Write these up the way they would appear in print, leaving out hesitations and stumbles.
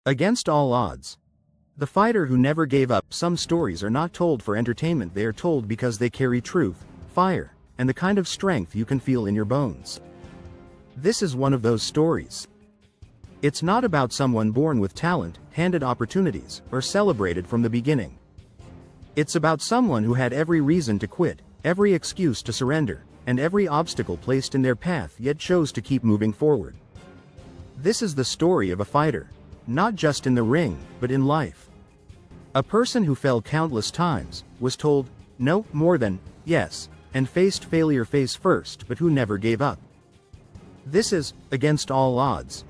Against all odds. The fighter who never gave up. Some stories are not told for entertainment, they are told because they carry truth, fire, and the kind of strength you can feel in your bones. This is one of those stories. It's not about someone born with talent, handed opportunities, or celebrated from the beginning. It's about someone who had every reason to quit, every excuse to surrender, and every obstacle placed in their path yet chose to keep moving forward. This is the story of a fighter. Not just in the ring, but in life. A person who fell countless times, was told, no, more than, yes, and faced failure face first, but who never gave up. This is, against all odds.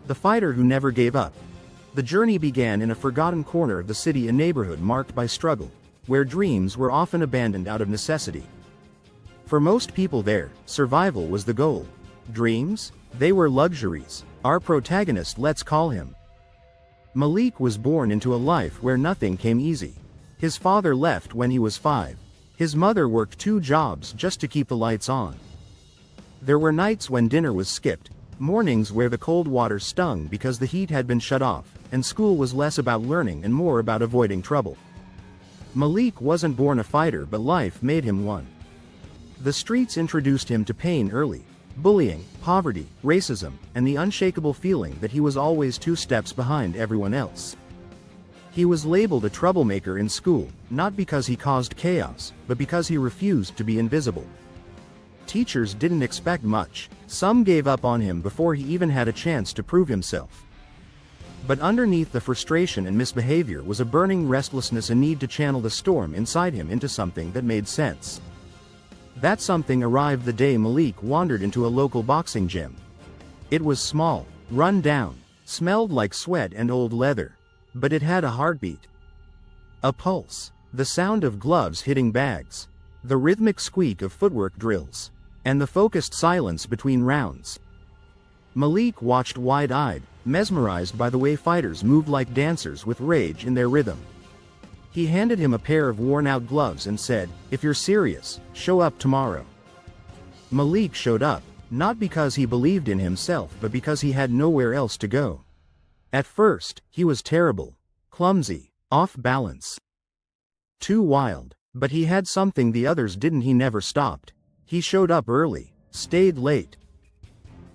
The fighter who never gave up. The journey began in a forgotten corner of the city, a neighborhood marked by struggle, where dreams were often abandoned out of necessity. For most people there, survival was the goal. Dreams? They were luxuries. Our protagonist, let's call him Malik, was born into a life where nothing came easy. His father left when he was 5. His mother worked 2 jobs just to keep the lights on. There were nights when dinner was skipped, mornings where the cold water stung because the heat had been shut off, and school was less about learning and more about avoiding trouble. Malik wasn't born a fighter, but life made him one. The streets introduced him to pain early. Bullying, poverty, racism, and the unshakable feeling that he was always 2 steps behind everyone else. He was labeled a troublemaker in school, not because he caused chaos, but because he refused to be invisible. Teachers didn't expect much. Some gave up on him before he even had a chance to prove himself. But underneath the frustration and misbehavior was a burning restlessness, a need to channel the storm inside him into something that made sense. That something arrived the day Malik wandered into a local boxing gym. It was small, run down, smelled like sweat and old leather, but it had a heartbeat. A pulse, the sound of gloves hitting bags, the rhythmic squeak of footwork drills, and the focused silence between rounds. Malik watched wide-eyed, mesmerized by the way fighters moved like dancers with rage in their rhythm. He handed him a pair of worn-out gloves and said, "If you're serious, show up tomorrow." Malik showed up, not because he believed in himself but because he had nowhere else to go. At first, he was terrible, clumsy, off balance. Too wild, but he had something the others didn't. He never stopped. He showed up early, stayed late,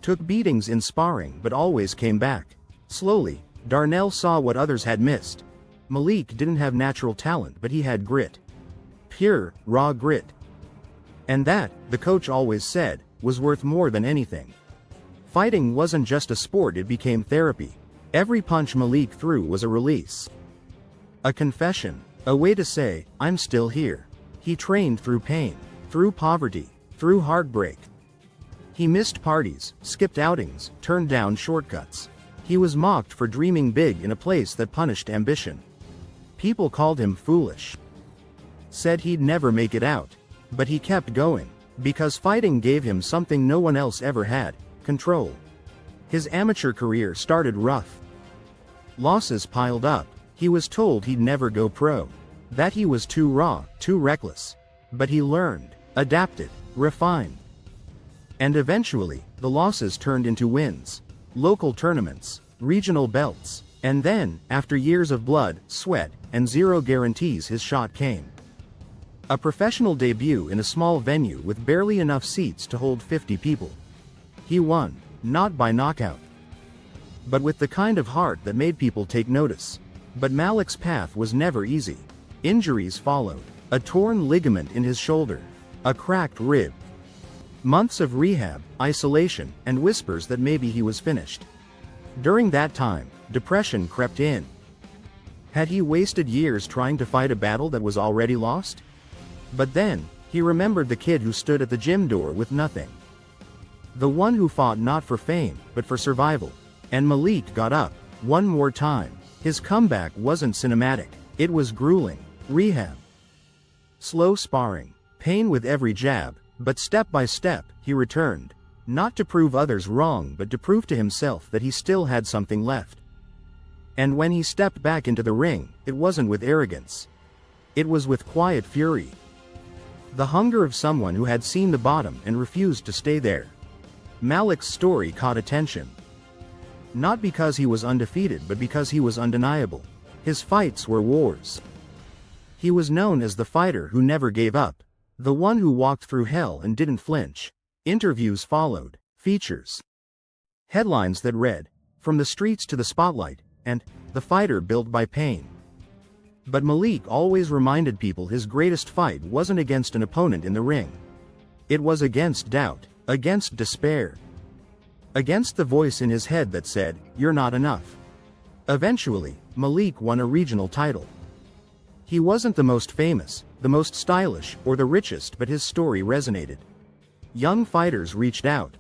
took beatings in sparring but always came back. Slowly, Darnell saw what others had missed. Malik didn't have natural talent, but he had grit. Pure, raw grit. And that, the coach always said, was worth more than anything. Fighting wasn't just a sport, it became therapy. Every punch Malik threw was a release. A confession, a way to say, I'm still here. He trained through pain, through poverty, through heartbreak. He missed parties, skipped outings, turned down shortcuts. He was mocked for dreaming big in a place that punished ambition. People called him foolish. Said he'd never make it out. But he kept going. Because fighting gave him something no one else ever had: control. His amateur career started rough. Losses piled up. He was told he'd never go pro. That he was too raw, too reckless. But he learned, adapted, refined. And eventually, the losses turned into wins. Local tournaments, regional belts. And then, after years of blood, sweat, and zero guarantees, his shot came. A professional debut in a small venue with barely enough seats to hold 50 people. He won, not by knockout, but with the kind of heart that made people take notice. But Malik's path was never easy. Injuries followed. A torn ligament in his shoulder. A cracked rib. Months of rehab, isolation, and whispers that maybe he was finished. During that time, depression crept in. Had he wasted years trying to fight a battle that was already lost? But then, he remembered the kid who stood at the gym door with nothing. The one who fought not for fame, but for survival. And Malik got up, one more time. His comeback wasn't cinematic. It was grueling. Rehab. Slow sparring. Pain with every jab. But step by step, he returned. Not to prove others wrong, but to prove to himself that he still had something left. And when he stepped back into the ring, it wasn't with arrogance. It was with quiet fury. The hunger of someone who had seen the bottom and refused to stay there. Malik's story caught attention. Not because he was undefeated but because he was undeniable. His fights were wars. He was known as the fighter who never gave up, the one who walked through hell and didn't flinch. Interviews followed, features, headlines that read, "From the streets to the spotlight," and "The fighter built by pain." But Malik always reminded people his greatest fight wasn't against an opponent in the ring. It was against doubt, against despair, against the voice in his head that said, "You're not enough." Eventually, Malik won a regional title. He wasn't the most famous, the most stylish, or the richest, but his story resonated. Young fighters reached out.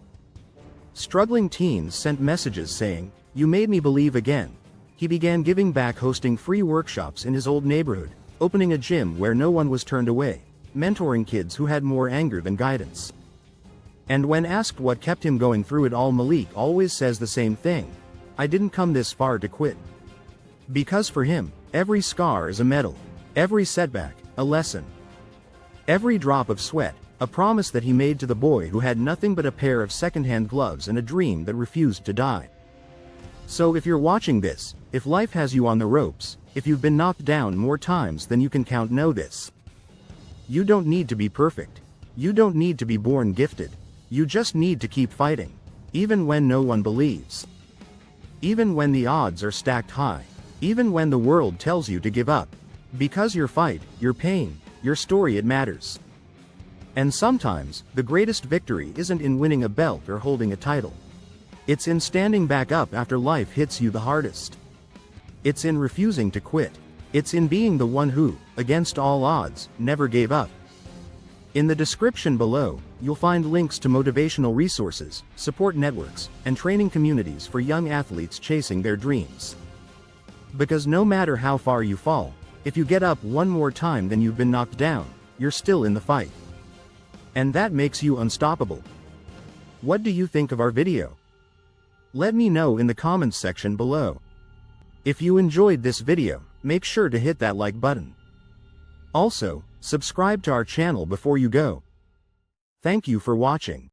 Struggling teens sent messages saying, "You made me believe again." He began giving back, hosting free workshops in his old neighborhood, opening a gym where no one was turned away, mentoring kids who had more anger than guidance. And when asked what kept him going through it all, Malik always says the same thing: "I didn't come this far to quit." Because for him, every scar is a medal, every setback, a lesson, every drop of sweat, a promise that he made to the boy who had nothing but a pair of second-hand gloves and a dream that refused to die. So if you're watching this, if life has you on the ropes, if you've been knocked down more times than you can count, know this: you don't need to be perfect. You don't need to be born gifted. You just need to keep fighting, even when no one believes. Even when the odds are stacked high. Even when the world tells you to give up. Because your fight, your pain, your story, it matters. And sometimes, the greatest victory isn't in winning a belt or holding a title. It's in standing back up after life hits you the hardest. It's in refusing to quit. It's in being the one who, against all odds, never gave up. In the description below, you'll find links to motivational resources, support networks, and training communities for young athletes chasing their dreams. Because no matter how far you fall, if you get up one more time than you've been knocked down, you're still in the fight. And that makes you unstoppable. What do you think of our video? Let me know in the comments section below. If you enjoyed this video, make sure to hit that like button. Also, subscribe to our channel before you go. Thank you for watching.